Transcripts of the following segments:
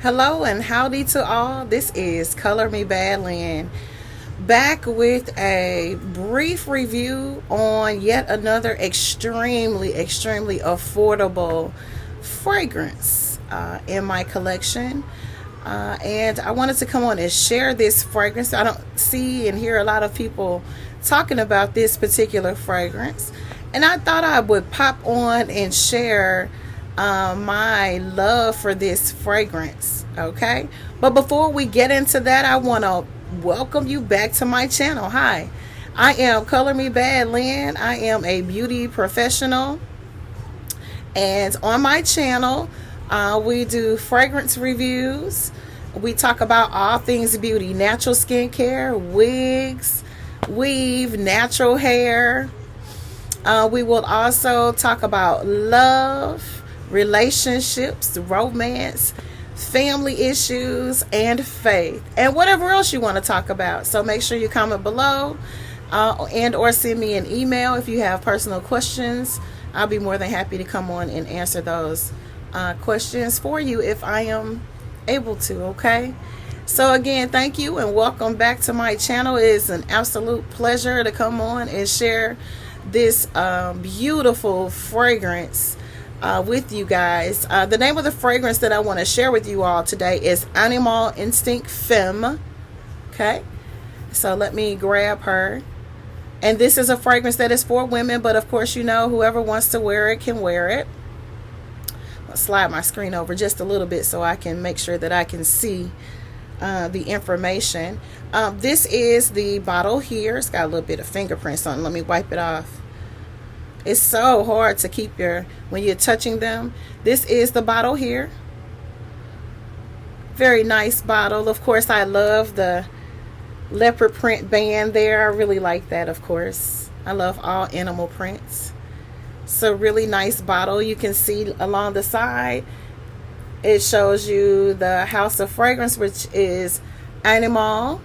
Hello and howdy to all. This is Color Me Badland, back with a brief review on yet another extremely affordable fragrance in my collection. And I wanted to come on and share this fragrance. I don't see and hear a lot of people talking about this particular fragrance, and I thought I would pop on and share my love for this fragrance. Okay, but before we get into that, I want to welcome you back to my channel. Hi, I am Color Me Badland. I am a beauty professional, and on my channel we do fragrance reviews. We talk about all things beauty, natural skincare, wigs, weave, natural hair. We will also talk about love, relationships, romance, family issues, and faith, and whatever else you want to talk about. So make sure you comment below and or send me an email if you have personal questions. I'll be more than happy to come on and answer those questions for you if I am able to. Okay, so again, thank you and welcome back to my channel. It is an absolute pleasure to come on and share this beautiful fragrance with you guys. The name of the fragrance that I want to share with you all today is Animale Instinct Femme. Okay, so let me grab her. And this is a fragrance that is for women, but of course, you know, whoever wants to wear it can wear it. I'll slide my screen over just a little bit so I can make sure that I can see the information. This is the bottle here. It's got a little bit of fingerprints on it. Let me wipe it off. It's so hard to keep when you're touching them. This is the bottle here. Very nice bottle. Of course, I love the leopard print band there. I really like that, of course. I love all animal prints. It's a really nice bottle. You can see along the side, it shows you the house of fragrance, which is Animale.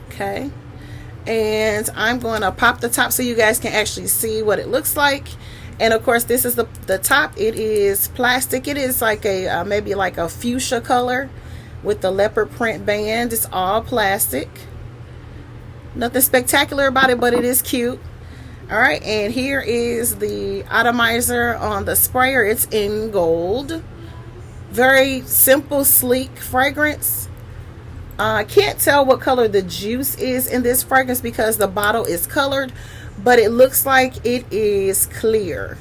Okay. And I'm going to pop the top so you guys can actually see what it looks like. And of course, this is the top. It is plastic. It is like a maybe like a fuchsia color with the leopard print band. It's all plastic. Nothing spectacular about it, but it is cute. All right, and here is the Atomizer on the sprayer. It's in gold. Very simple, sleek fragrance. I can't tell what color the juice is in this fragrance because the bottle is colored, but it looks like it is clear.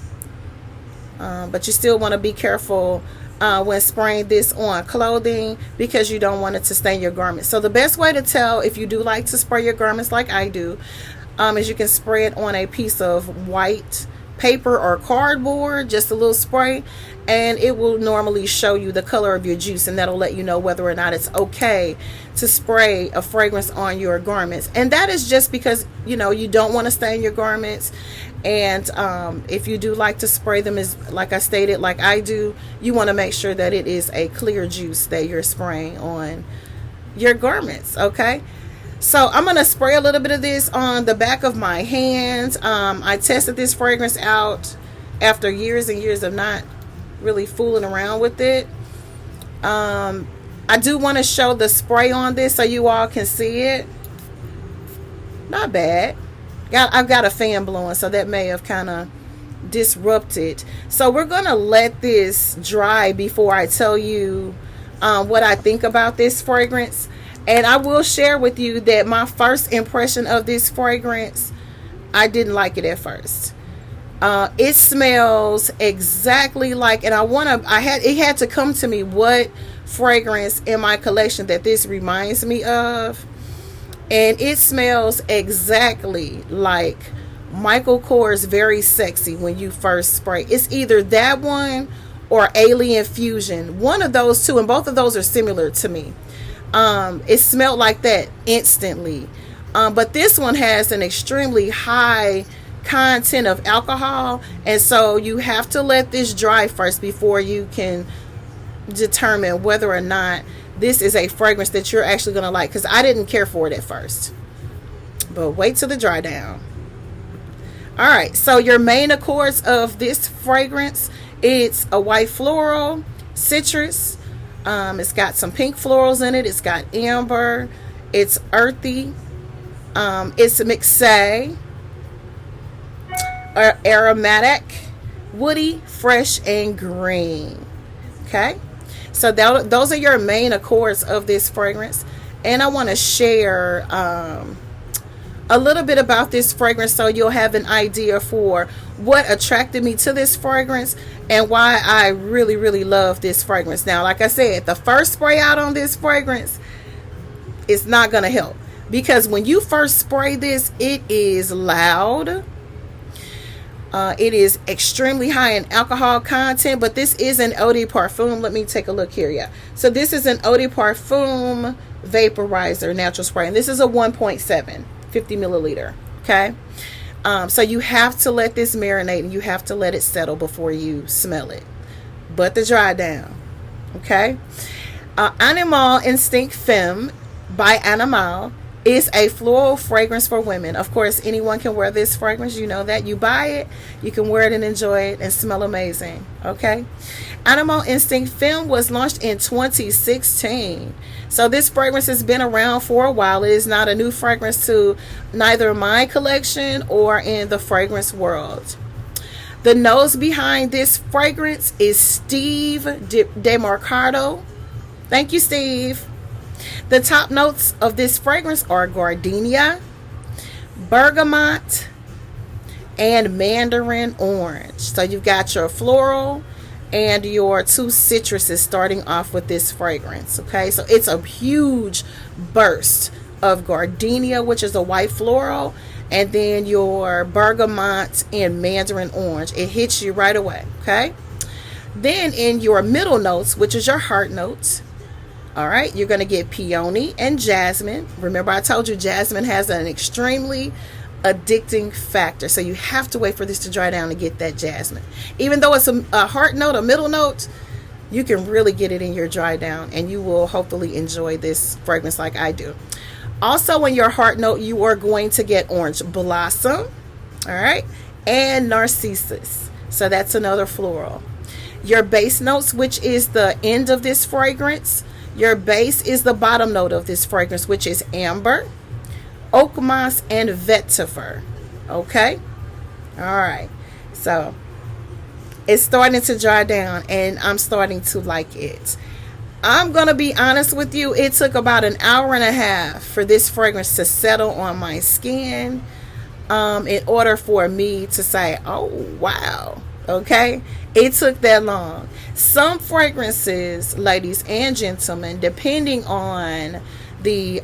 But you still want to be careful when spraying this on clothing because you don't want it to stain your garments. So the best way to tell if you do like to spray your garments like I do is you can spray it on a piece of white paper or cardboard, just a little spray, and it will normally show you the color of your juice, and that'll let you know whether or not it's okay to spray a fragrance on your garments. And that is just because, you know, you don't want to stain your garments. And if you do like to spray them, is like I stated, like I do, you want to make sure that it is a clear juice that you're spraying on your garments. Okay, so I'm going to spray a little bit of this on the back of my hands. I tested this fragrance out after years and years of not really fooling around with it. I do want to show the spray on this so you all can see it. Not bad. I've got a fan blowing, so that may have kind of disrupted. So we're going to let this dry before I tell you what I think about this fragrance. And I will share with you that my first impression of this fragrance, I didn't like it at first. It smells exactly like, and it had to come to me what fragrance in my collection that this reminds me of. And it smells exactly like Michael Kors Very Sexy when you first spray. It's either that one or Alien Fusion. One of those two, and both of those are similar to me. It smelled like that instantly. But this one has an extremely high content of alcohol, and so you have to let this dry first before you can determine whether or not this is a fragrance that you're actually going to like, because I didn't care for it at first. But wait till the dry down. Alright, so your main accords of this fragrance, it's a white floral, citrus, It's got some pink florals in it. It's got amber. It's earthy. It's mixé, aromatic, woody, fresh, and green. Okay, so those are your main accords of this fragrance. And I want to share a little bit about this fragrance so you'll have an idea for what attracted me to this fragrance and why I really, really love this fragrance. Now, like I said, the first spray out on this fragrance is not going to help, because when you first spray this, it is loud. It is extremely high in alcohol content, but this is an eau de parfum. Let me take a look here. Yeah. So this is an eau de parfum vaporizer natural spray, and this is a 1.7, 50 milliliter. Okay. So you have to let this marinate and you have to let it settle before you smell it. But the dry down. Okay. Animale Instinct Femme by Animale is a floral fragrance for women. Of course, anyone can wear this fragrance. You know that. You buy it, you can wear it and enjoy it and smell amazing. Okay. Animale Instinct Femme was launched in 2016. So this fragrance has been around for a while. It is not a new fragrance to neither my collection or in the fragrance world. The nose behind this fragrance is Steve DeMarcado. Thank you, Steve. The top notes of this fragrance are gardenia, bergamot, and mandarin orange. So you've got your floral and your two citruses starting off with this fragrance. Okay, so it's a huge burst of gardenia, which is a white floral, and then your bergamot and mandarin orange. It hits you right away. Okay, then in your middle notes, which is your heart notes, all right, you're going to get peony and jasmine. Remember, I told you jasmine has an extremely addicting factor, so you have to wait for this to dry down to get that jasmine. Even though it's a heart note, a middle note, you can really get it in your dry down, and you will hopefully enjoy this fragrance like I do. Also, in your heart note, you are going to get orange blossom, all right, and narcissus. So that's another floral. Your base notes, which is the end of this fragrance, your base is the bottom note of this fragrance, which is amber, oak moss, and vetiver. Okay, all right, so it's starting to dry down and I'm starting to like it. I'm gonna be honest with you, it took about an hour and a half for this fragrance to settle on my skin in order for me to say, oh wow. Okay, it took that long. Some fragrances, ladies and gentlemen, depending on the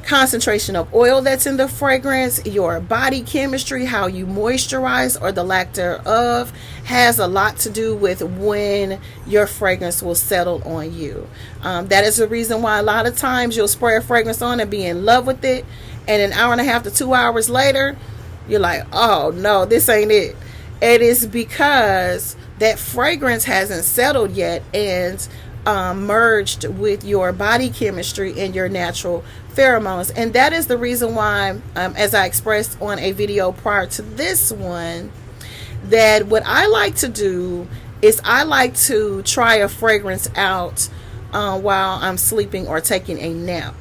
concentration of oil that's in the fragrance, your body chemistry, how you moisturize, or the lack thereof, has a lot to do with when your fragrance will settle on you. That is the reason why a lot of times you'll spray a fragrance on and be in love with it, and an hour and a half to 2 hours later, you're like, oh no, this ain't it. It is because that fragrance hasn't settled yet and merged with your body chemistry and your natural pheromones. And that is the reason why, as I expressed on a video prior to this one, that what I like to do is I like to try a fragrance out while I'm sleeping or taking a nap.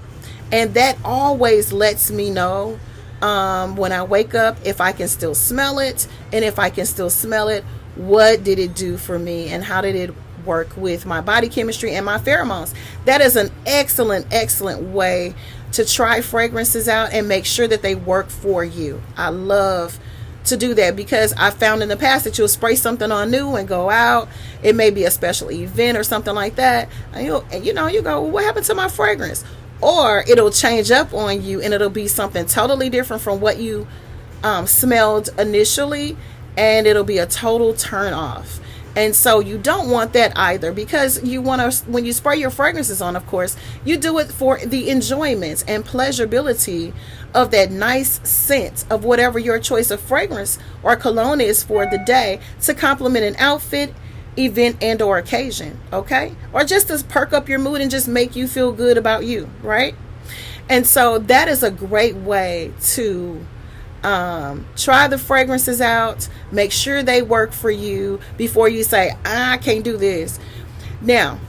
And that always lets me know when I wake up if I can still smell it, and if I can still smell it, what did it do for me and how did it work with my body chemistry and my pheromones. That is an excellent way to try fragrances out and make sure that they work for you. I love to do that because I found in the past that you'll spray something on new and go out. It may be a special event or something like that, and you go, well, what happened to my fragrance? Or it'll change up on you and it'll be something totally different from what you smelled initially, and it'll be a total turn off. And so you don't want that either, because you want to, when you spray your fragrances on, of course, you do it for the enjoyment and pleasurability of that nice scent of whatever your choice of fragrance or cologne is for the day, to complement an outfit, event, and or occasion. Okay, or just to perk up your mood and just make you feel good about you, right? And so that is a great way to try the fragrances out, make sure they work for you before you say, I can't do this. Now,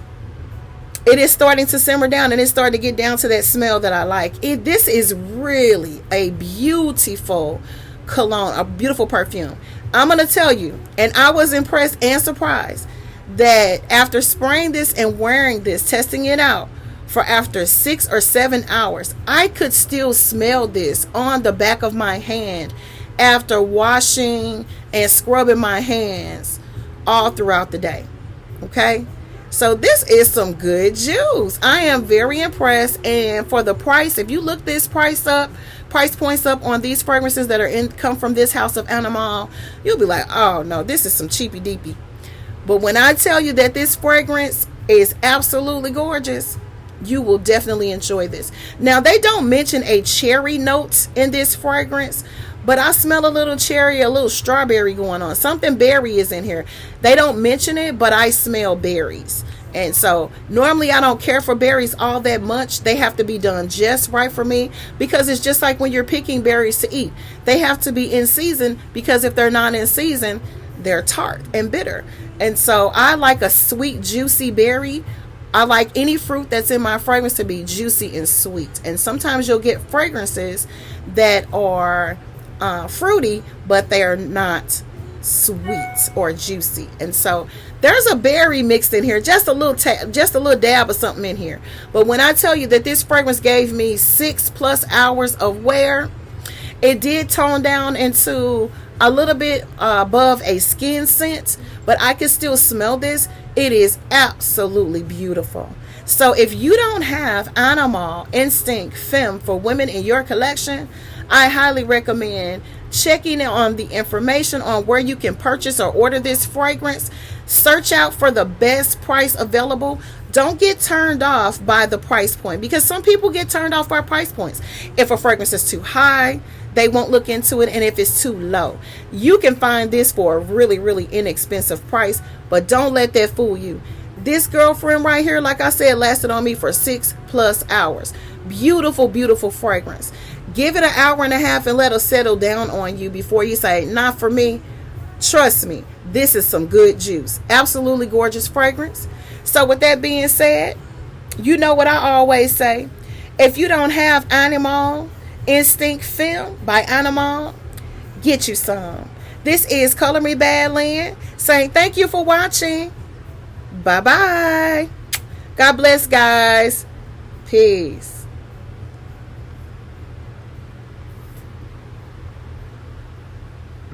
it is starting to simmer down, and it's starting to get down to that smell that I like. This is really a beautiful cologne, a beautiful perfume. I'm going to tell you, and I was impressed and surprised that after spraying this and wearing this, testing it out for after 6 or 7 hours, I could still smell this on the back of my hand after washing and scrubbing my hands all throughout the day. Okay? So this is some good juice. I am very impressed. And for the price, if you look this price points up on these fragrances that come from this house of Animale, you'll be like, oh no, this is some cheapy deepy. But when I tell you that this fragrance is absolutely gorgeous, you will definitely enjoy this. Now, they don't mention a cherry note in this fragrance, but I smell a little cherry, a little strawberry going on. Something berry is in here. They don't mention it, but I smell berries. And so normally I don't care for berries all that much. They have to be done just right for me, because it's just like when you're picking berries to eat. They have to be in season, because if they're not in season, they're tart and bitter. And so I like a sweet, juicy berry. I like any fruit that's in my fragrance to be juicy and sweet. And sometimes you'll get fragrances that are fruity, but they're not sweet or juicy. And so there's a berry mixed in here, just a little dab of something in here. But when I tell you that this fragrance gave me 6+ hours of wear, it did tone down into a little bit above a skin scent, but I can still smell this. It is absolutely beautiful. So if you don't have Animale Instinct Femme for women in your collection, I highly recommend checking on the information on where you can purchase or order this fragrance. Search out for the best price available. Don't get turned off by the price point, because some people get turned off by price points. If a fragrance is too high, they won't look into it, and if it's too low, you can find this for a really, really inexpensive price. But don't let that fool you. This girlfriend right here, like I said, lasted on me for 6+ hours. Beautiful, beautiful fragrance. Give it an hour and a half and let it settle down on you before you say, not for me. Trust me, this is some good juice. Absolutely gorgeous fragrance. So with that being said, you know what I always say. If you don't have Animale Instinct Femme by Animale, get you some. This is Color Me Badland saying thank you for watching. Bye bye. God bless, guys. Peace.